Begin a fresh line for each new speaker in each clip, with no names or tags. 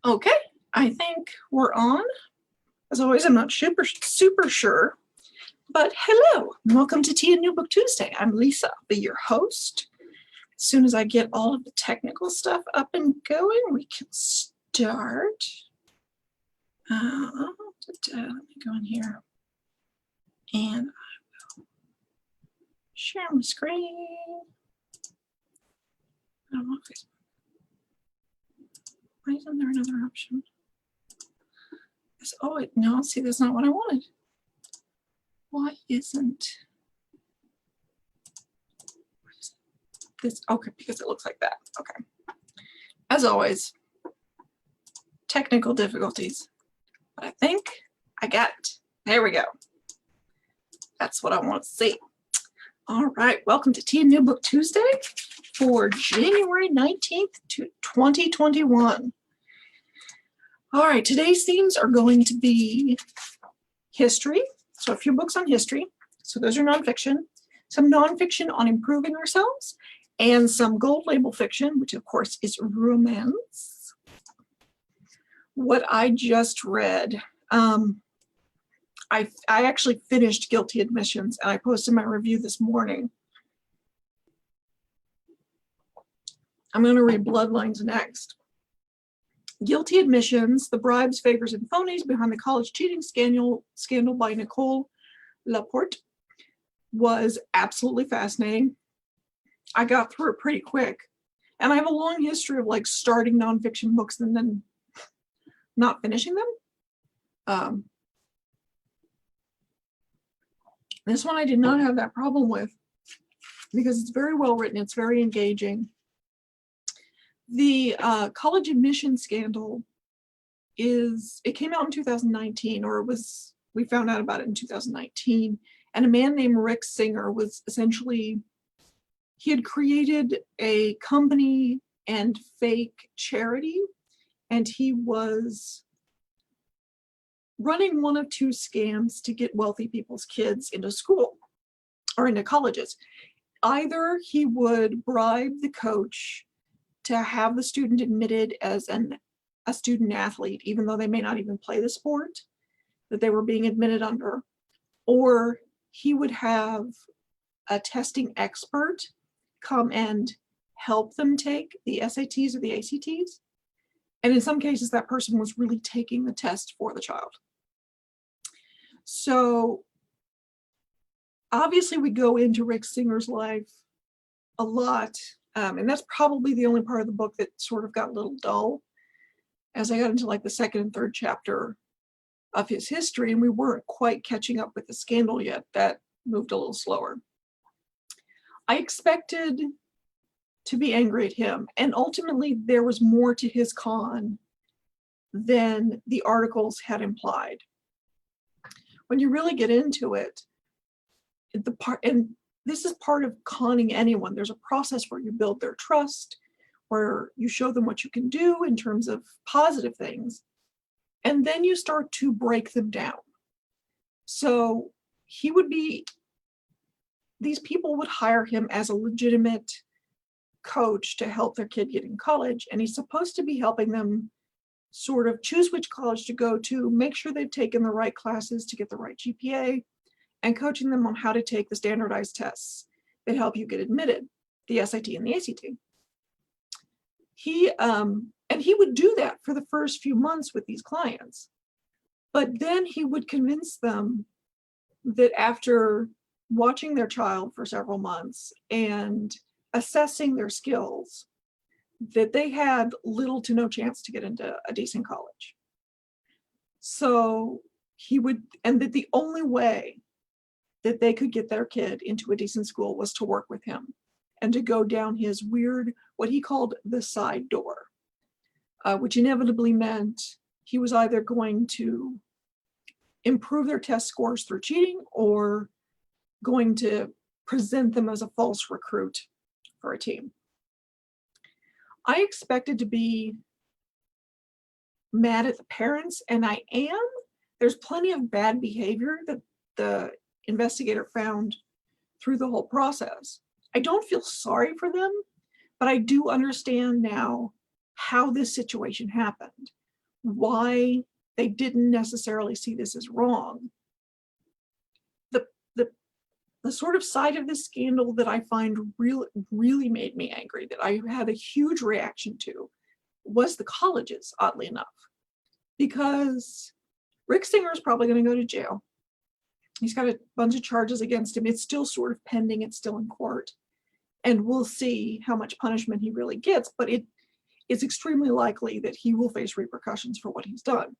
Okay, I think we're on. As always, I'm not super sure, but hello, welcome to Tea and New Book Tuesday. I'm Lisa, I'll be your host. As soon as I get all of the technical stuff up and going, we can start. Let me go in here and I will share my screen. I don't know if it's, why isn't there another option? Oh, no, see, that's not what I wanted. Why isn't this? Okay, because it looks like that. Okay. As always, technical difficulties. But I think I got it. There we go. That's what I want to see. All right, welcome to Tea and New Book Tuesday for January 19th to 2021. All right, today's themes are going to be history, so a few books on history, so those are nonfiction, some nonfiction on improving ourselves, and some gold label fiction, which of course is romance. What I just read, I actually finished Guilty Admissions, and I posted my review this morning. I'm going to read Bloodlines next. Guilty Admissions, The Bribes, Favors, and Phonies Behind the College Cheating Scandal by Nicole Laporte was absolutely fascinating. I got through it pretty quick. And I have a long history of like starting nonfiction books and then not finishing them. This one I did not have that problem with because it's very well written. It's very engaging. The college admission scandal it came out in 2019, or we found out about it in 2019. And a man named Rick Singer was essentially, he had created a company and fake charity, and he was running one of two scams to get wealthy people's kids into school or into colleges. Either he would bribe the coach to have the student admitted as a student athlete, even though they may not even play the sport that they were being admitted under, or he would have a testing expert come and help them take the SATs or the ACTs. And in some cases, that person was really taking the test for the child. So obviously we go into Rick Singer's life a lot. And that's probably the only part of the book that sort of got a little dull as I got into like the second and third chapter of his history, and we weren't quite catching up with the scandal yet. That moved a little slower. I expected to be angry at him, and ultimately there was more to his con than the articles had implied. When you really get into it, this is part of conning anyone. There's a process where you build their trust, where you show them what you can do in terms of positive things, and then you start to break them down. So these people would hire him as a legitimate coach to help their kid get in college, and he's supposed to be helping them sort of choose which college to go to, make sure they've taken the right classes to get the right GPA, and coaching them on how to take the standardized tests that help you get admitted, the SAT and the ACT. He would do that for the first few months with these clients, but then he would convince them that after watching their child for several months and assessing their skills, that they had little to no chance to get into a decent college. So and that the only way that they could get their kid into a decent school was to work with him and to go down his weird, what he called the side door, which inevitably meant he was either going to improve their test scores through cheating or going to present them as a false recruit for a team. I expected to be mad at the parents, and I am. There's plenty of bad behavior that the investigator found through the whole process. I don't feel sorry for them, but I do understand now how this situation happened. why they didn't necessarily see this as wrong. The sort of side of this scandal that I find really made me angry, that I had a huge reaction to, was the colleges, oddly enough. Because Rick Singer is probably going to go to jail. He's got a bunch of charges against him. It's still sort of pending. It's still in court. And we'll see how much punishment he really gets, but it's extremely likely that he will face repercussions for what he's done.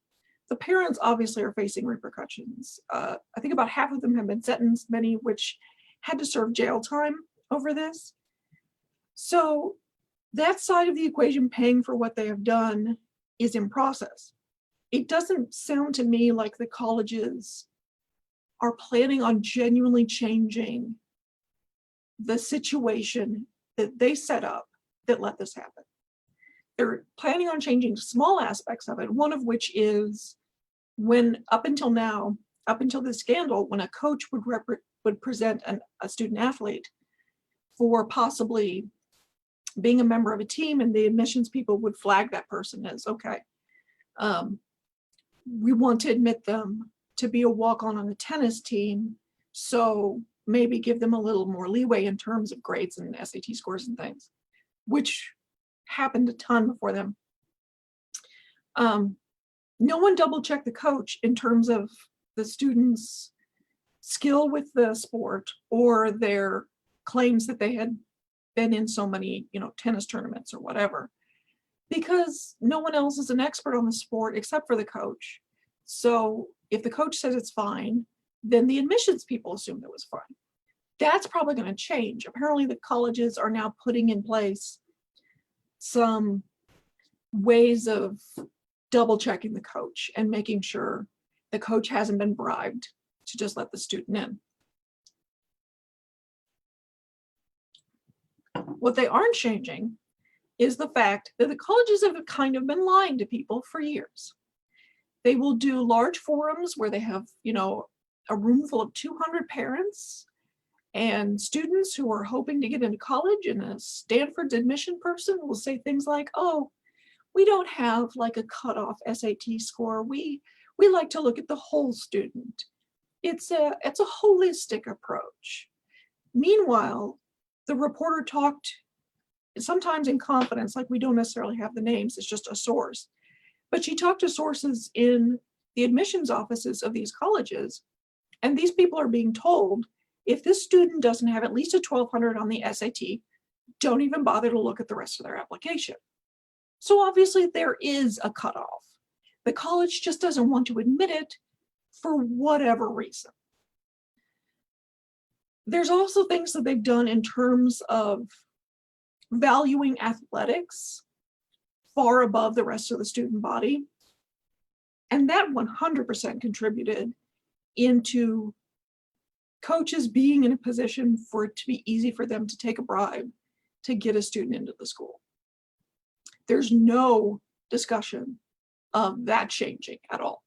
The parents obviously are facing repercussions. I think about half of them have been sentenced, many which had to serve jail time over this. So that side of the equation, paying for what they have done, is in process. It doesn't sound to me like the colleges are planning on genuinely changing the situation that they set up that let this happen. They're planning on changing small aspects of it, one of which is when, up until this scandal, when a coach would present a student athlete for possibly being a member of a team, and the admissions people would flag that person as, okay, we want to admit them to be a walk-on the tennis team, so maybe give them a little more leeway in terms of grades and SAT scores and things, which happened a ton before them. No one double-checked the coach in terms of the students' skill with the sport or their claims that they had been in so many, tennis tournaments or whatever, because no one else is an expert on the sport except for the coach. So if the coach says it's fine, then the admissions people assumed it was fine. That's probably going to change. Apparently the colleges are now putting in place some ways of double checking the coach and making sure the coach hasn't been bribed to just let the student in. What they aren't changing is the fact that the colleges have kind of been lying to people for years. They will do large forums where they have, a room full of 200 parents and students who are hoping to get into college, and a Stanford's admission person will say things like, oh, we don't have like a cutoff SAT score. We like to look at the whole student. It's a holistic approach. Meanwhile, the reporter talked sometimes in confidence, like we don't necessarily have the names, it's just a source. But she talked to sources in the admissions offices of these colleges, and these people are being told, if this student doesn't have at least a 1200 on the SAT, don't even bother to look at the rest of their application. So obviously there is a cutoff. The college just doesn't want to admit it for whatever reason. There's also things that they've done in terms of valuing athletics far above the rest of the student body. And that 100% contributed into coaches being in a position for it to be easy for them to take a bribe to get a student into the school. There's no discussion of that changing at all.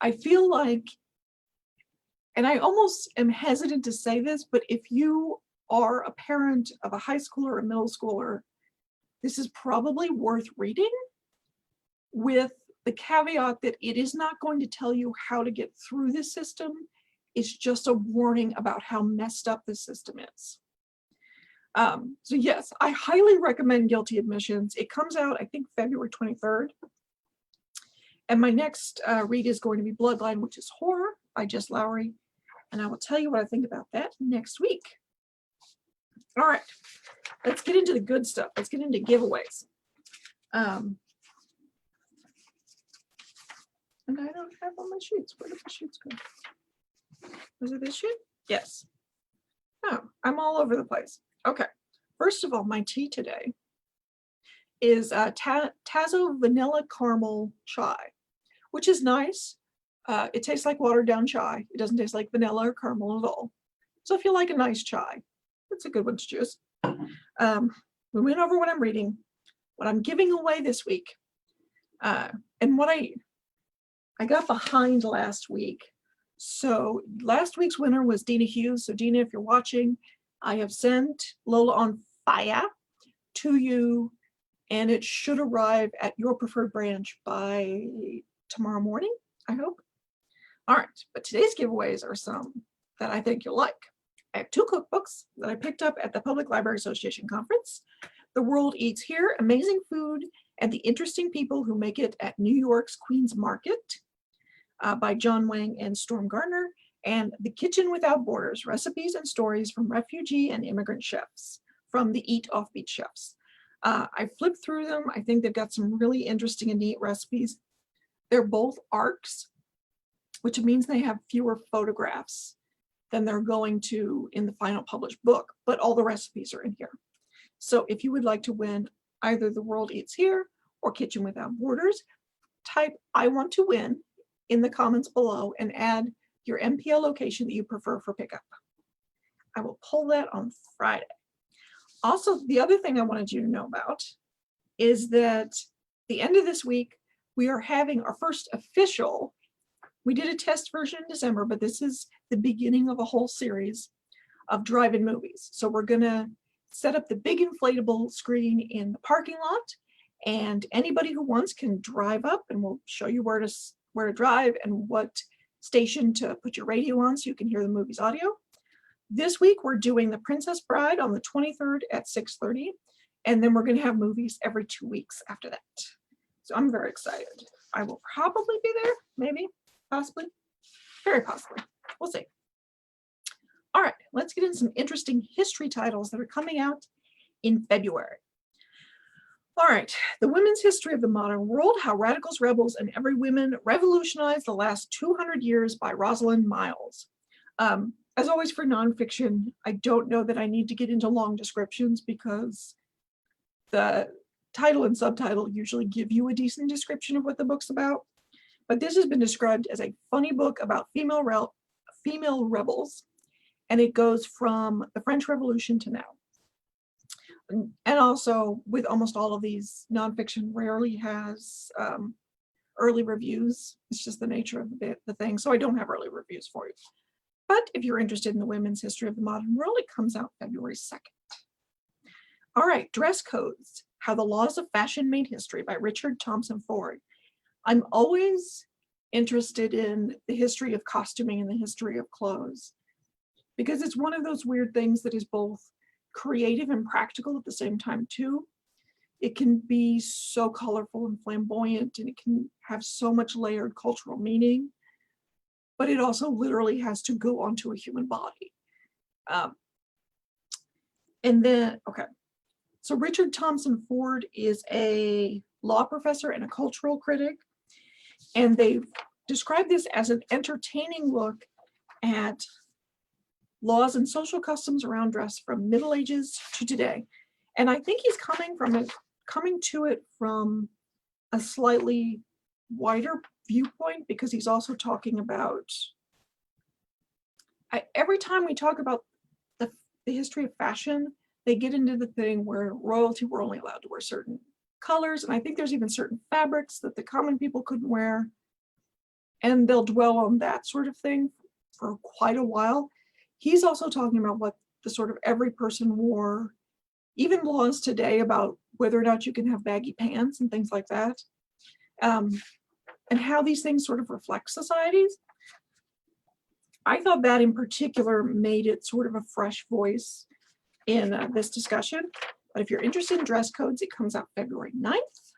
I feel like, and I almost am hesitant to say this, but if you are a parent of a high schooler or a middle schooler, this is probably worth reading, with the caveat that it is not going to tell you how to get through this system. It's just a warning about how messed up this system is. So yes, I highly recommend Guilty Admissions. It comes out, I think, February 23rd. And my next read is going to be Bloodline, which is horror by Jess Lowry. And I will tell you what I think about that next week. All right, let's get into the good stuff. Let's get into giveaways. And I don't have all my sheets. Where did the sheets go? Was it this sheet? Yes. Oh, I'm all over the place. Okay. First of all, my tea today is Tazo Vanilla Caramel Chai, which is nice. It tastes like watered down chai. It doesn't taste like vanilla or caramel at all. So if you like a nice chai, it's a good one to choose. We went over what I'm reading, what I'm giving away this week, and what I got behind last week. So last week's winner was Dina Hughes. So Dina, if you're watching, I have sent Lola on Fire to you, and it should arrive at your preferred branch by tomorrow morning, I hope. All right, but today's giveaways are some that I think you'll like. I have 2 cookbooks that I picked up at the Public Library Association conference. The World Eats Here, Amazing Food and the Interesting People Who Make It at New York's Queen's Market by John Wang and Storm Gardner, and The Kitchen Without Borders, Recipes and Stories from Refugee and Immigrant Chefs from the Eat Offbeat Chefs. I flipped through them. I think they've got some really interesting and neat recipes. They're both ARCs, which means they have fewer photographs than they're going to in the final published book, but all the recipes are in here. So if you would like to win either The World Eats Here or Kitchen Without Borders, type I want to win in the comments below and add your MPL location that you prefer for pickup. I will pull that on Friday. Also, the other thing I wanted you to know about is that the end of this week, we are having our first official, we did a test version in December, but this is the beginning of a whole series of drive-in movies. So we're gonna set up the big inflatable screen in the parking lot, and anybody who wants can drive up, and we'll show you where to drive and what station to put your radio on so you can hear the movie's audio. This week we're doing The Princess Bride on the 23rd at 6:30, and then we're going to have movies every 2 weeks after that. So I'm very excited. I will probably be there, maybe, possibly, very possibly. We'll see. All right, let's get in some interesting history titles that are coming out in February. All right, The Women's History of the Modern World, How Radicals, Rebels, and Every Woman Revolutionized the Last 200 Years by Rosalind Miles. As always for nonfiction, I don't know that I need to get into long descriptions because the title and subtitle usually give you a decent description of what the book's about. But this has been described as a funny book about female rebels, and it goes from the French Revolution to now. And also, with almost all of these, nonfiction rarely has early reviews. It's just the nature of the thing. So I don't have early reviews for you. But if you're interested in The Women's History of the Modern World, it comes out February 2nd. All right, Dress Codes, How the Laws of Fashion Made History by Richard Thompson Ford. I'm always interested in the history of costuming and the history of clothes, because it's one of those weird things that is both creative and practical at the same time too. It can be so colorful and flamboyant, and it can have so much layered cultural meaning, but it also literally has to go onto a human body. And then, okay, so Richard Thompson Ford is a law professor and a cultural critic, and they describe this as an entertaining look at laws and social customs around dress from Middle Ages to today. And I think he's coming to it from a slightly wider viewpoint, because he's also talking about, every time we talk about the history of fashion, they get into the thing where royalty were only allowed to wear certain colors, and I think there's even certain fabrics that the common people couldn't wear, and they'll dwell on that sort of thing for quite a while. He's also talking about what the sort of every person wore, even laws today about whether or not you can have baggy pants and things like that, and how these things sort of reflect societies. I thought that in particular made it sort of a fresh voice in this discussion. But if you're interested in dress codes, it comes out February 9th.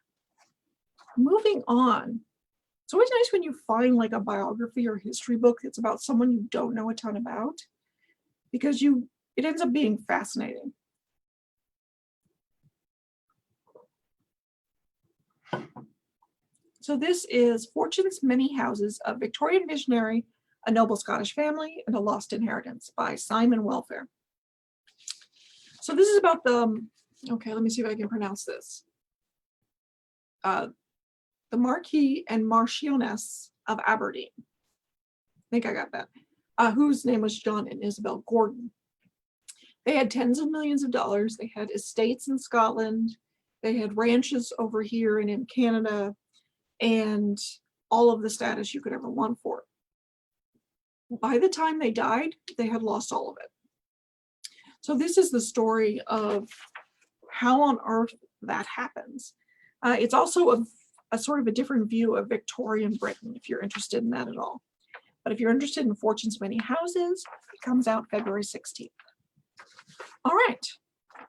Moving on. It's always nice when you find like a biography or history book that's about someone you don't know a ton about, because it ends up being fascinating. So this is Fortune's Many Houses, a Victorian Visionary, a Noble Scottish Family, and a Lost Inheritance by Simon Welfare. So this is about okay, let me see if I can pronounce this. The Marquis and Marchioness of Aberdeen. I think I got that. Whose name was John and Isabel Gordon. They had tens of millions of dollars. They had estates in Scotland. They had ranches over here and in Canada, and all of the status you could ever want for it. By the time they died, they had lost all of it. So this is the story of how on earth that happens. It's also a sort of a different view of Victorian Britain, if you're interested in that at all. But if you're interested in Fortune's Many Houses, it comes out February 16th. All right,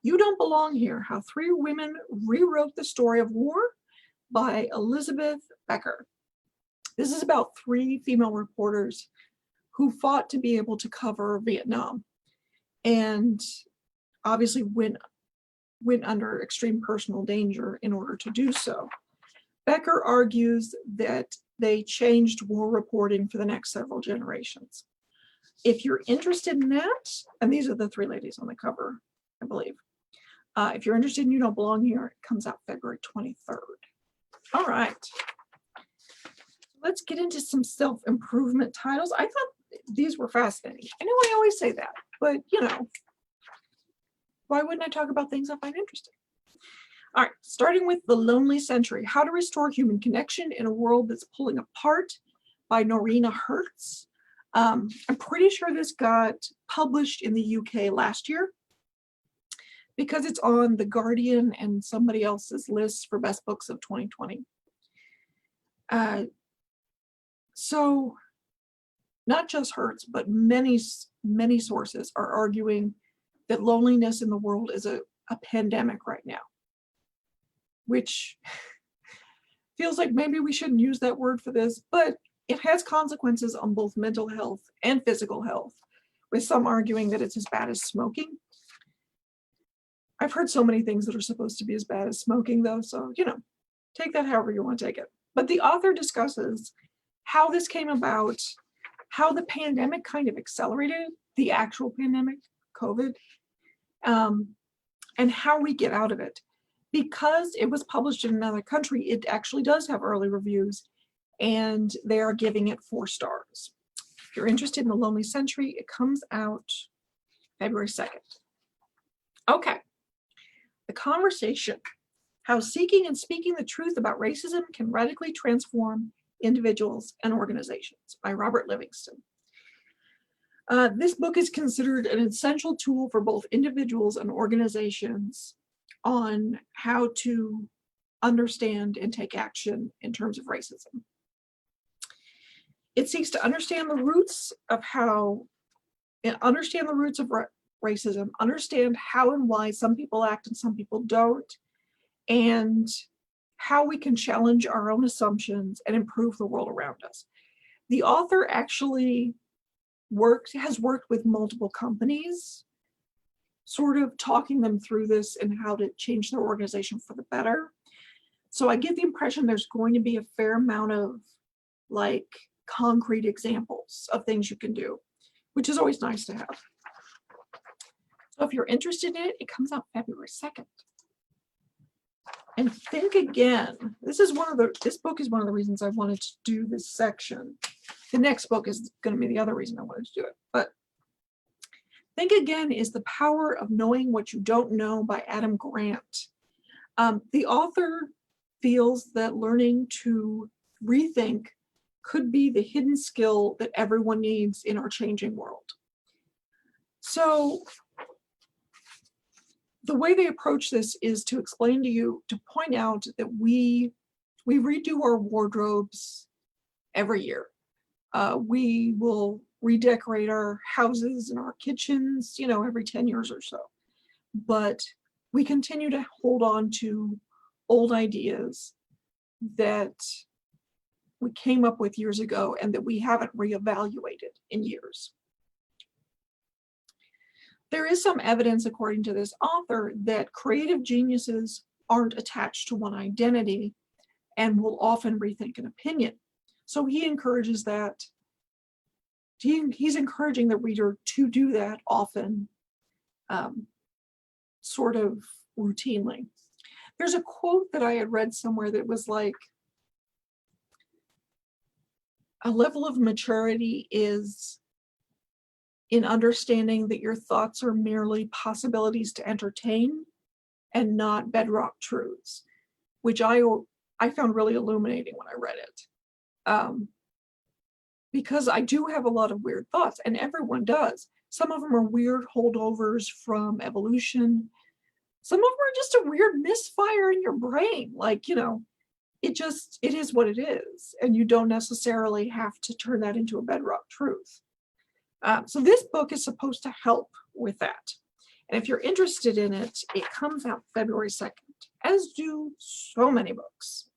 You Don't Belong Here, How Three Women Rewrote the Story of War by Elizabeth Becker. This is about three female reporters who fought to be able to cover Vietnam and obviously went under extreme personal danger in order to do so. Becker argues that they changed war reporting for the next several generations. If you're interested in that, and these are the three ladies on the cover, I believe. If you're interested in You Don't Belong Here, it comes out February 23rd. All right. Let's get into some self-improvement titles. I thought these were fascinating. I know I always say that, but you know, why wouldn't I talk about things I find interesting? All right, starting with The Lonely Century, How to Restore Human Connection in a World That's Pulling Apart by Norina Hertz. I'm pretty sure this got published in the UK last year because it's on The Guardian and somebody else's list for best books of 2020. So not just Hertz, but many sources are arguing that loneliness in the world is a pandemic right now, which feels like maybe we shouldn't use that word for this, but it has consequences on both mental health and physical health, with some arguing that it's as bad as smoking. I've heard so many things that are supposed to be as bad as smoking, though, so, you know, take that however you want to take it. But the author discusses how this came about, how the pandemic kind of accelerated the actual pandemic, COVID, and how we get out of it. Because it was published in another country, it actually does have early reviews, and they are giving it 4 stars. If you're interested in The Lonely Century, it comes out February 2nd. Okay, The Conversation, How Seeking and Speaking the Truth About Racism Can Radically Transform Individuals and Organizations by Robert Livingston. This book is considered an essential tool for both individuals and organizations on how to understand and take action in terms of racism. It seeks to understand the roots of racism, understand how and why some people act and some people don't, and how we can challenge our own assumptions and improve the world around us. The author actually has worked with multiple companies, sort of talking them through this and how to change their organization for the better. So I get the impression there's going to be a fair amount of like concrete examples of things you can do, which is always nice to have. So if you're interested in it, it comes out February 2nd. And Think Again. This book is one of the reasons I wanted to do this section. The next book is going to be the other reason I wanted to do it. But Think Again is The Power of Knowing What You Don't Know by Adam Grant. The author feels that learning to rethink could be the hidden skill that everyone needs in our changing world. So the way they approach this is to explain to you, to point out that we redo our wardrobes every year. We will redecorate our houses and our kitchens, you know, every 10 years or so. But we continue to hold on to old ideas that we came up with years ago and that we haven't reevaluated in years. There is some evidence, according to this author, that creative geniuses aren't attached to one identity and will often rethink an opinion. So he encourages that. He's encouraging the reader to do that often, sort of routinely. There's a quote that I had read somewhere that was like, a level of maturity is in understanding that your thoughts are merely possibilities to entertain and not bedrock truths, which I found really illuminating when I read it. Because I do have a lot of weird thoughts, and everyone does. Some of them are weird holdovers from evolution. Some of them are just a weird misfire in your brain. Like, it is what it is. And you don't necessarily have to turn that into a bedrock truth. So this book is supposed to help with that. And if you're interested in it, it comes out February 2nd, as do so many books.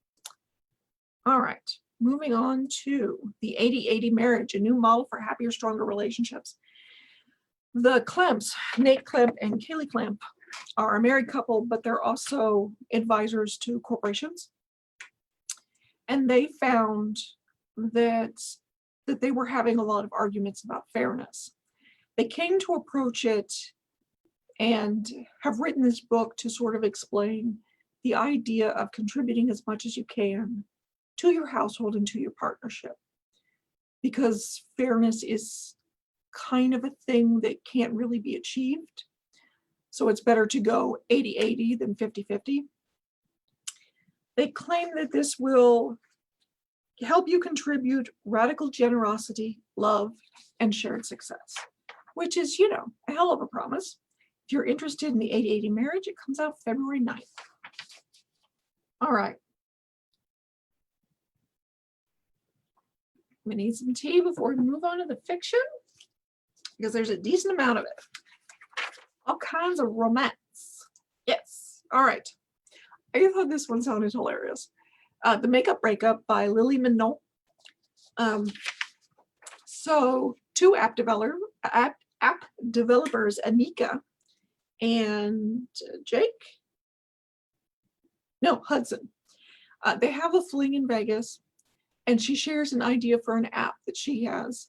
All right, moving on to the 80-80 Marriage, a new model for happier, stronger relationships. The Klemps, Nate Klemp and Kaylee Klemp, are a married couple, but they're also advisors to corporations. And they found that they were having a lot of arguments about fairness. They came to approach it and have written this book to sort of explain the idea of contributing as much as you can to your household and to your partnership. Because fairness is kind of a thing that can't really be achieved. So it's better to go 80-80 than 50-50. They claim that this will help you contribute radical generosity, love, and shared success, which is, a hell of a promise. If you're interested in the 80-80 Marriage, it comes out February 9th. All right. We need some tea before we move on to the fiction, because there's a decent amount of it. All kinds of romance. Yes. All right. I thought this one sounded hilarious. The Makeup Breakup by Lily Minon. So two app developers, Anika and Hudson. They have a fling in Vegas, and she shares an idea for an app that she has,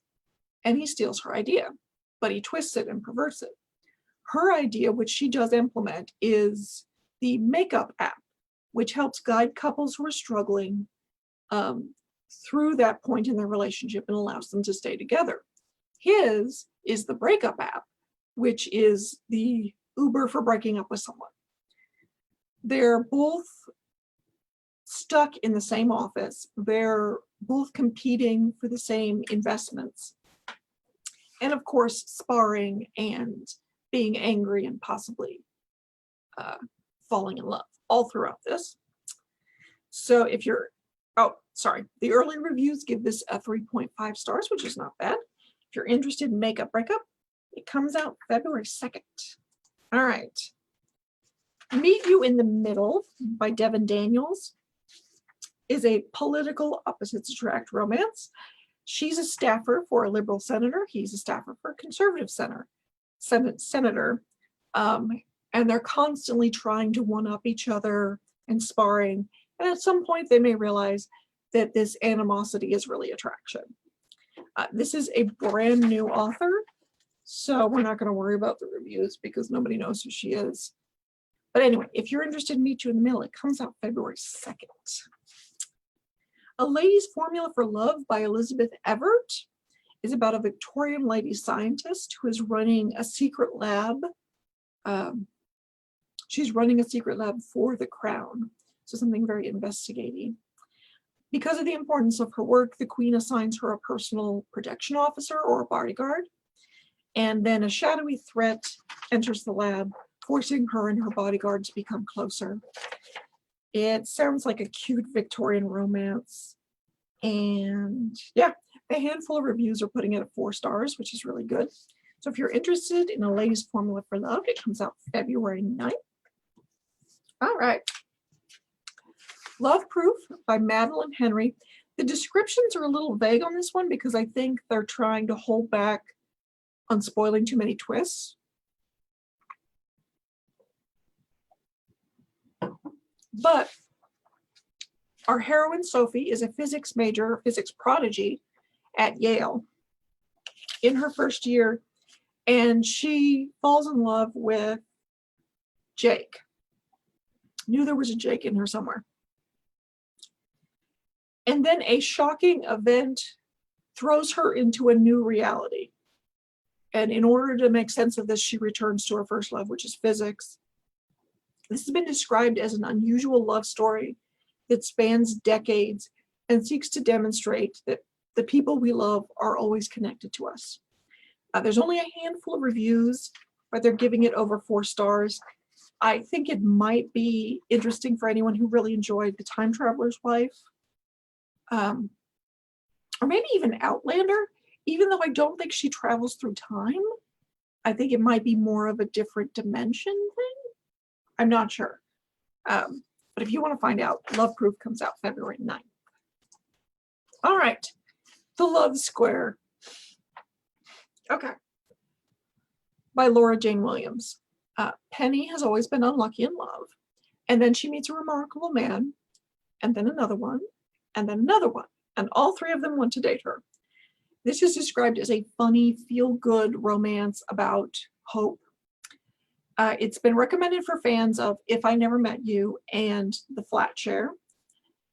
and he steals her idea, but he twists it and perverts it. Her idea, which she does implement, is the makeup app, which helps guide couples who are struggling through that point in their relationship and allows them to stay together. His is the breakup app, which is the Uber for breaking up with someone. They're both stuck in the same office. They're both competing for the same investments. And of course, sparring and being angry and possibly falling in love all throughout this. So if you're, the early reviews give this a 3.5 stars, which is not bad. If you're interested in Makeup Breakup, it comes out February 2nd. All right. Meet You in the Middle by Devin Daniels is a political opposites attract romance. She's a staffer for a liberal senator. He's a staffer for a conservative senator. And they're constantly trying to one-up each other and sparring. And at some point, they may realize that this animosity is really attraction. This is a brand new author, so we're not going to worry about the reviews because nobody knows who she is. But anyway, if you're interested in Meet You in the Middle, it comes out February 2nd. A Lady's Formula for Love by Elizabeth Everett is about a Victorian lady scientist who is running a secret lab. She's running a secret lab for the crown, so something very investigating. Because of the importance of her work, the Queen assigns her a personal protection officer or a bodyguard, and then a shadowy threat enters the lab, forcing her and her bodyguard to become closer. It sounds like a cute Victorian romance, and yeah, a handful of reviews are putting it at 4 stars, which is really good. So if you're interested in A Lady's Formula for Love, it comes out February 9th. All right. Love Proof by Madeline Henry. The descriptions are a little vague on this one because I think they're trying to hold back on spoiling too many twists. But our heroine, Sophie, is a physics major, physics prodigy at Yale in her first year, and she falls in love with Jake. Knew there was a Jake in her somewhere. And then a shocking event throws her into a new reality. And in order to make sense of this, she returns to her first love, which is physics. This has been described as an unusual love story that spans decades and seeks to demonstrate that the people we love are always connected to us. There's only a handful of reviews, but they're giving it over 4 stars. I think it might be interesting for anyone who really enjoyed The Time Traveler's Wife, or maybe even Outlander, even though I don't think she travels through time. I think it might be more of a different dimension thing. I'm not sure. But if you want to find out, Love Proof comes out February 9th. All right, The Love Square. Okay. By Laura Jane Williams. Penny has always been unlucky in love, and then she meets a remarkable man, and then another one, and then another one, and all three of them want to date her. This is described as a funny, feel-good romance about hope. It's been recommended for fans of If I Never Met You and The Flat Share.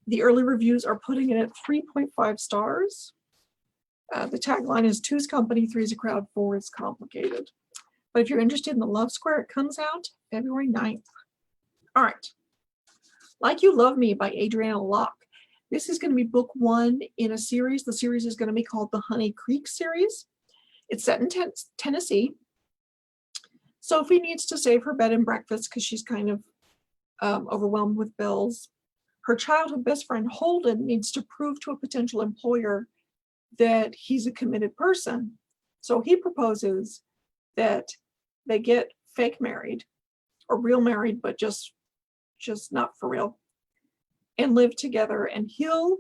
The early reviews are putting it at 3.5 stars. The tagline is 2's company, 3's a crowd, 4 is complicated. But if you're interested in The Love Square, it comes out February 9th. All right. Like You Love Me by Adriana Locke. This is going to be book 1 in a series. The series is going to be called the Honey Creek series. It's set in Tennessee. Sophie needs to save her bed and breakfast because she's kind of overwhelmed with bills. Her childhood best friend Holden needs to prove to a potential employer that he's a committed person. So he proposes that they get fake married, or real married, but just not for real, and live together, and he'll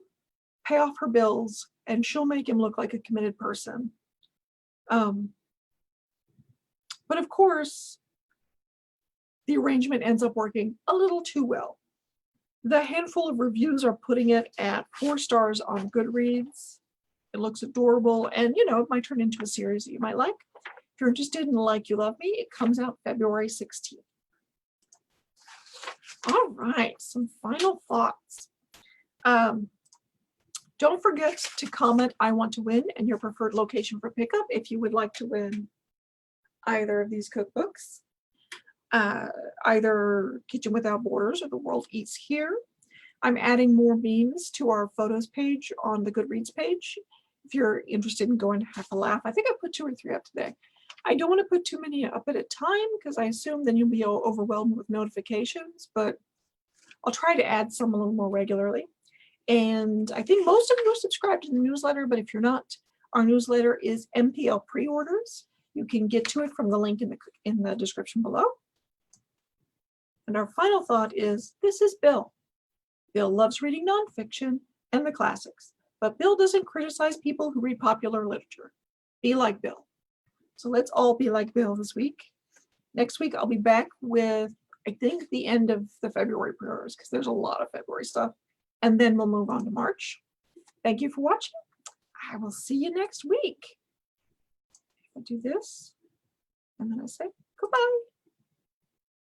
pay off her bills and she'll make him look like a committed person. But of course, the arrangement ends up working a little too well. The handful of reviews are putting it at 4 stars on Goodreads. It looks adorable, and it might turn into a series that you might like. If you're interested in Like You Love Me, it comes out February 16th. All right, some final thoughts. Don't forget to comment I want to win and your preferred location for pickup if you would like to win either of these cookbooks, either Kitchen Without Borders or The World Eats Here. I'm adding more memes to our photos page on the Goodreads page. If you're interested in going to have a laugh, I think I put 2 or 3 up today. I don't want to put too many up at a time because I assume then you'll be all overwhelmed with notifications, but I'll try to add some a little more regularly. And I think most of you are subscribed to the newsletter, but if you're not, our newsletter is MPL pre-orders. You can get to it from the link in the description below. And our final thought is, this is Bill. Bill loves reading nonfiction and the classics, but Bill doesn't criticize people who read popular literature. Be like Bill. So let's all be like Bill this week. Next week, I'll be back with, I think, the end of the February pre-orders because there's a lot of February stuff. And then we'll move on to March. Thank you for watching. I will see you next week. I do this, and then I say goodbye.